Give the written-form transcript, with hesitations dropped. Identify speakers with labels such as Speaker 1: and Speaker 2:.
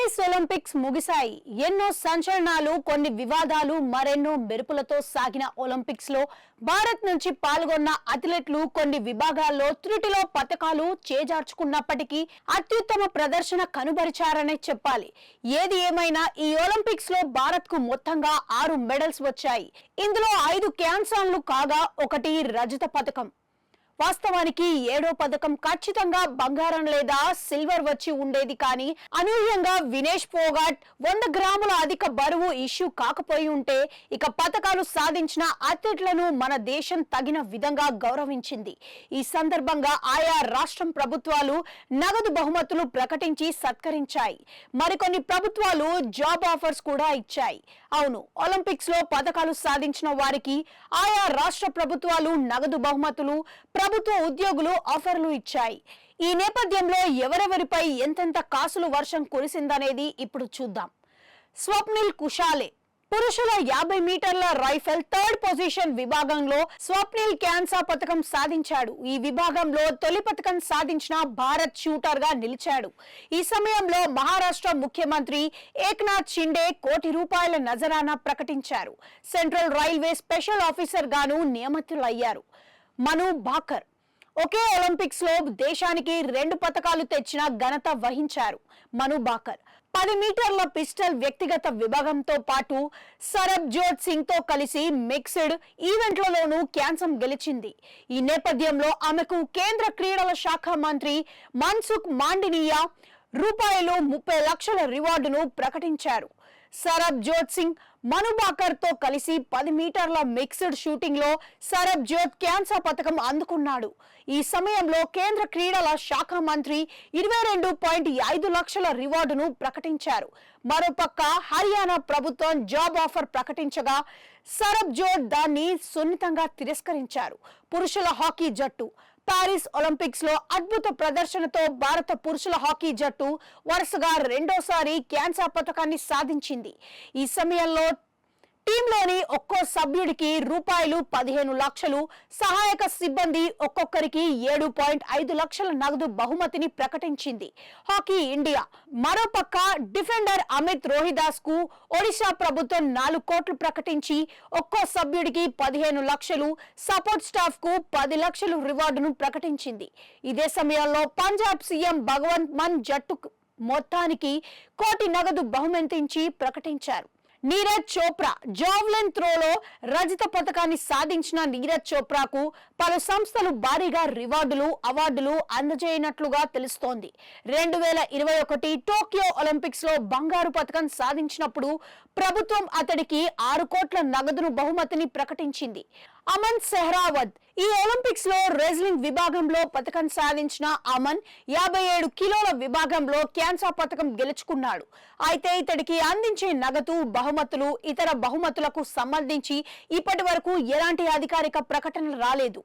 Speaker 1: Paris Olympics ముగిశాయి. ఎన్నో సంచలనాలు, కొన్ని వివాదాలు, మరెన్నో మెరుపులతో సాగిన ఒలింపిక్స్ లో భారత్ నుంచి పాల్గొన్న అథ్లెట్లు కొన్ని విభాగాల్లో త్రుటిలో పతకాలు చేజార్చుకున్నప్పటికీ అత్యుత్తమ ప్రదర్శన కనుబరిచారనే చెప్పాలి. ఏది ఏమైనా ఈ ఒలింపిక్స్ లో భారత్ కు మొత్తంగా 6 మెడల్స్ వచ్చాయి. ఇందులో 5 క్యాన్సాన్లు కాగా 1 రజత పతకం. వాస్తవానికి 7వ పథకం ఖచ్చితంగా బంగారం లేదా సిల్వర్ వచ్చి ఉండేది. కానీ అనూహ్యంగా వినేష్ ఫోగాట్ 100 గ్రాముల అధిక బరువు ఇష్యూ కాకపోయి ఉంటే ఇక పథకాలు సాధించిన అథ్లెట్లను మన దేశం తగిన విధంగా గౌరవించింది. ఈ సందర్భంగా ఆయా రాష్ట్రం ప్రభుత్వాలు నగదు బహుమతులు ప్రకటించి సత్కరించాయి. మరికొన్ని ప్రభుత్వాలు జాబ్ ఆఫర్స్ కూడా ఇచ్చాయి. అవును, ఒలింపిక్స్ లో పథకాలు సాధించిన వారికి ఆయా రాష్ట్ర ప్రభుత్వాలు నగదు బహుమతులు, ప్రభుత్వ ఉద్యోగులు ఆఫర్లు ఇచ్చాయి. ఈ నేపథ్యంలో ఎవరెవరిపై ఎంతెంత కాసులు వర్షం కురిసిందనేది ఇప్పుడు చూద్దాం. స్వప్నిల్ కుషాలే పురుషుల 50 మీటర్ల రైఫిల్ 3rd పొజిషన్ విభాగంలో స్వప్నిల్ క్యాన్సా పథకం సాధించాడు. ఈ విభాగంలో తొలి పథకం సాధించిన భారత్ షూటర్ గా నిలిచాడు. ఈ సమయంలో మహారాష్ట్ర ముఖ్యమంత్రి ఏక్నాథ్ షిండే ₹1 నజరానా ప్రకటించారు. సెంట్రల్ రైల్వే స్పెషల్ ఆఫీసర్ గాను నియమితులయ్యారు. మను భాకర్ ఒకే ఒలింపిక్స్ లో దేశానికి 2 పతకాలు తెచ్చిన ఘనత వహించారు. మను భాకర్ 10 మీటర్ల పిస్టల్ వ్యక్తిగత విభాగంతో పాటు సరబ్జోత్ సింగ్ తో కలిసి మిక్స్డ్ ఈవెంట్లలోనూ క్యాన్సం గెలిచింది. ఈ నేపథ్యంలో ఆమెకు కేంద్ర క్రీడల శాఖ మంత్రి మన్సుఖ్ మాండవీయ ₹30 లక్షల రివార్డును ప్రకటించారు. సరబ్జోత్ సింగ్ మను భాకర్ తో కలిసి 10 మీటర్ల మిక్స్డ్ షూటింగ్ లో సరబ్జోత్ క్యాన్సా పథకం అందుకున్నాడు. ఈ సమయంలో కేంద్ర క్రీడల శాఖ మంత్రి 22.5 లక్షల రివార్డును ప్రకటించారు. మరోపక్క హర్యానా ప్రభుత్వం జాబ్ ఆఫర్ ప్రకటించగా సరబ్జోత్ దాన్ని సున్నితంగా తిరస్కరించారు. పురుషుల హాకీ జట్టు ప్యారిస్ ఒలింపిక్స్ లో అద్భుత ప్రదర్శనతో భారత పురుషుల హాకీ జట్టు వరుసగా 2వ క్యాన్సా పతకాన్ని సాధించింది. ఈ సమయంలో టీంలోని ఒక్కో సభ్యుడికి ₹15 లక్షలు, సహాయక సిబ్బంది ఒక్కొక్కరికి 7.5 లక్షల నగదు బహుమతిని ప్రకటించింది హాకీ ఇండియా. మరోపక్క డిఫెండర్ అమిత్ రోహిదాస్ కు ఒడిశా ప్రభుత్వం 4 కోట్లు ప్రకటించి ఒక్కో సభ్యుడికి 15 లక్షలు, సపోర్ట్ స్టాఫ్ కు 10 లక్షలు రివార్డును ప్రకటించింది. ఇదే సమయంలో పంజాబ్ సీఎం భగవంత్ మాన్ జట్టు మొత్తానికి ₹1 కోటి నగదు బహుమతించి ప్రకటించారు. నీరజ్ చోప్రా జావ్లిన్ త్రోలో రజత పతకాన్ని సాధించిన నీరజ్ చోప్రాకు పలు సంస్థలు భారీగా రివార్డులు, అవార్డులు అందజేయనట్లుగా తెలుస్తోంది. 2021 టోక్యో ఒలింపిక్స్ లో బంగారు పతకం సాధించినప్పుడు ప్రభుత్వం అతడికి 6 కోట్ల నగదును బహుమతిని ప్రకటించింది. అమన్ సెహ్రావత్ ఈ ఒలింపిక్స్ లో రెజ్లింగ్ విభాగంలో పతకం సాధించిన అమన్ 57 కిలోల విభాగంలో క్యాన్సా పతకం గెలుచుకున్నాడు. అయితే ఇతడికి అందించే నగదు బహుమతులు, ఇతర బహుమతులకు సంబంధించి ఇప్పటి వరకు ఎలాంటి అధికారిక ప్రకటన రాలేదు.